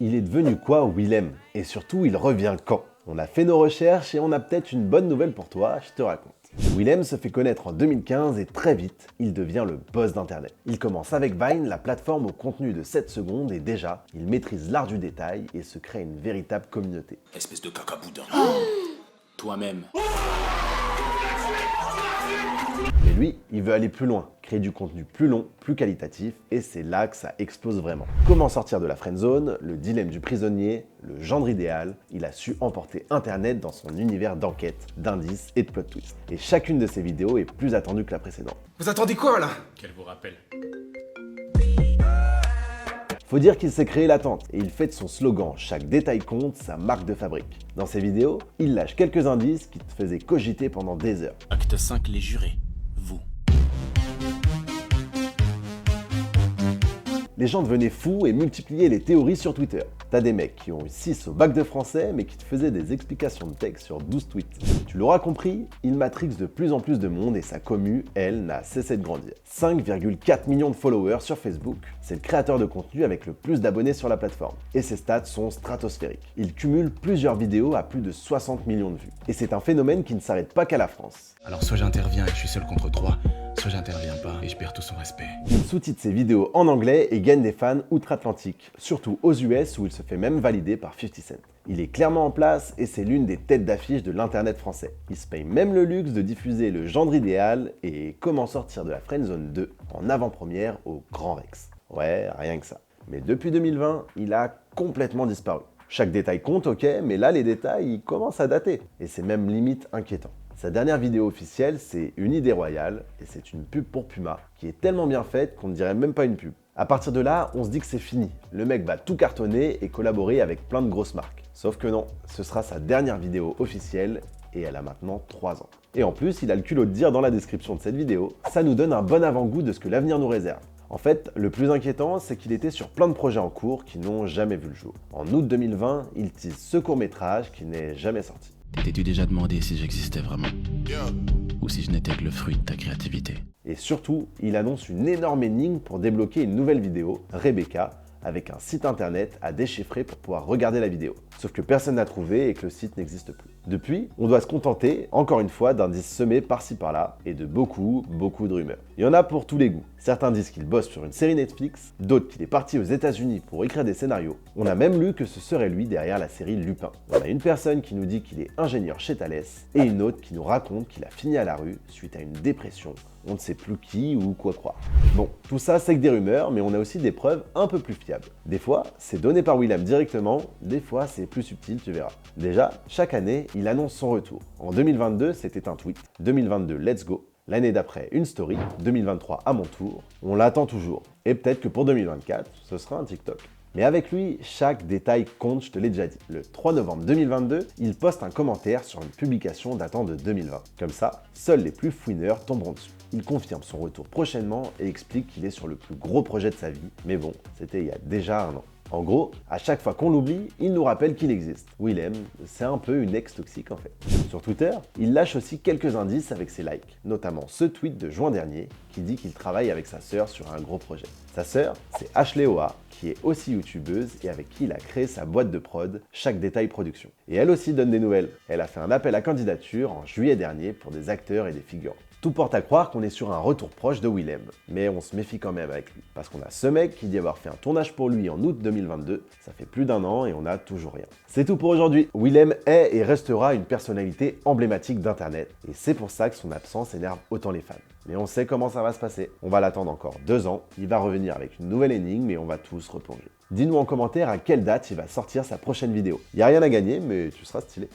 Il est devenu quoi, Willem? Et surtout, il revient quand? On a fait nos recherches et on a peut-être une bonne nouvelle pour toi, je te raconte. Willem se fait connaître en 2015 et très vite, il devient le boss d'Internet. Il commence avec Vine, la plateforme au contenu de 7 secondes et déjà, il maîtrise l'art du détail et se crée une véritable communauté. Espèce de cacaboudin. Toi-même. Mais lui, il veut aller plus loin, créer du contenu plus long, plus qualitatif, et c'est là que ça explose vraiment. Comment sortir de la friendzone, le dilemme du prisonnier, le gendre idéal, il a su emporter Internet dans son univers d'enquête, d'indices et de plot twists. Et chacune de ses vidéos est plus attendue que la précédente. Vous attendez quoi là? Qu'elle vous rappelle. Faut dire qu'il s'est créé l'attente et il fait de son slogan « Chaque détail compte » sa marque de fabrique. Dans ses vidéos, il lâche quelques indices qui te faisaient cogiter pendant des heures. Acte 5, les jurés. Vous. Les gens devenaient fous et multipliaient les théories sur Twitter. T'as des mecs qui ont eu 6 au bac de français mais qui te faisaient des explications de texte sur 12 tweets. Tu l'auras compris, il matrixe de plus en plus de monde et sa commu, elle, n'a cessé de grandir. 5,4 millions de followers sur Facebook, c'est le créateur de contenu avec le plus d'abonnés sur la plateforme. Et ses stats sont stratosphériques. Il cumule plusieurs vidéos à plus de 60 millions de vues. Et c'est un phénomène qui ne s'arrête pas qu'à la France. Alors soit j'interviens et je suis seul contre 3, soit j'interviens pas et je perds tout son respect. Il sous-titre ses vidéos en anglais et gagne des fans outre-Atlantique, surtout aux US où il se fait même valider par 50 Cent. Il est clairement en place et c'est l'une des têtes d'affiche de l'internet français. Il se paye même le luxe de diffuser le gendre idéal et comment sortir de la Friendzone 2 en avant-première au Grand Rex. Ouais, rien que ça. Mais depuis 2020, il a complètement disparu. Chaque détail compte, ok, mais là les détails ils commencent à dater. Et c'est même limite inquiétant. Sa dernière vidéo officielle, c'est une idée royale, et c'est une pub pour Puma, qui est tellement bien faite qu'on ne dirait même pas une pub. À partir de là, on se dit que c'est fini. Le mec va tout cartonner et collaborer avec plein de grosses marques. Sauf que non, ce sera sa dernière vidéo officielle, et elle a maintenant 3 ans. Et en plus, il a le culot de dire dans la description de cette vidéo, ça nous donne un bon avant-goût de ce que l'avenir nous réserve. En fait, le plus inquiétant, c'est qu'il était sur plein de projets en cours qui n'ont jamais vu le jour. En août 2020, il tease ce court-métrage qui n'est jamais sorti. T'étais-tu déjà demandé si j'existais vraiment? Ou si je n'étais que le fruit de ta créativité? Et surtout, il annonce une énorme énigme pour débloquer une nouvelle vidéo, Rebecca, avec un site internet à déchiffrer pour pouvoir regarder la vidéo. Sauf que personne n'a trouvé et que le site n'existe plus. Depuis, on doit se contenter, encore une fois, d'indices semés par-ci par-là et de beaucoup de rumeurs. Il y en a pour tous les goûts. Certains disent qu'il bosse sur une série Netflix, d'autres qu'il est parti aux États-Unis pour écrire des scénarios. On a même lu que ce serait lui derrière la série Lupin. On a une personne qui nous dit qu'il est ingénieur chez Thales et une autre qui nous raconte qu'il a fini à la rue suite à une dépression. On ne sait plus qui ou quoi croire. Bon, tout ça c'est que des rumeurs, mais on a aussi des preuves un peu plus fiables. Des fois, c'est donné par Willem directement, des fois c'est plus subtil, tu verras. Déjà, chaque année, il annonce son retour. En 2022, c'était un tweet. 2022, let's go. L'année d'après, une story. 2023, à mon tour. On l'attend toujours. Et peut-être que pour 2024, ce sera un TikTok. Mais avec lui, chaque détail compte, je te l'ai déjà dit. Le 3 novembre 2022, il poste un commentaire sur une publication datant de 2020. Comme ça, seuls les plus fouineurs tomberont dessus. Il confirme son retour prochainement et explique qu'il est sur le plus gros projet de sa vie. Mais bon, c'était il y a déjà 1 an. En gros, à chaque fois qu'on l'oublie, il nous rappelle qu'il existe. Willem, c'est un peu une ex toxique en fait. Sur Twitter, il lâche aussi quelques indices avec ses likes, notamment ce tweet de juin dernier qui dit qu'il travaille avec sa sœur sur un gros projet. Sa sœur, c'est Ashley Oa, qui est aussi youtubeuse et avec qui il a créé sa boîte de prod, Chaque Détail Production. Et elle aussi donne des nouvelles. Elle a fait un appel à candidature en juillet dernier pour des acteurs et des figurants. Tout porte à croire qu'on est sur un retour proche de Willem, mais on se méfie quand même avec lui. Parce qu'on a ce mec qui dit avoir fait un tournage pour lui en août 2022, ça fait plus d'1 an et on n'a toujours rien. C'est tout pour aujourd'hui. Willem est et restera une personnalité emblématique d'Internet, et c'est pour ça que son absence énerve autant les fans. Mais on sait comment ça va se passer. On va l'attendre encore 2 ans, il va revenir avec une nouvelle énigme et on va tous replonger. Dis-nous en commentaire à quelle date il va sortir sa prochaine vidéo. Y a rien à gagner, mais tu seras stylé.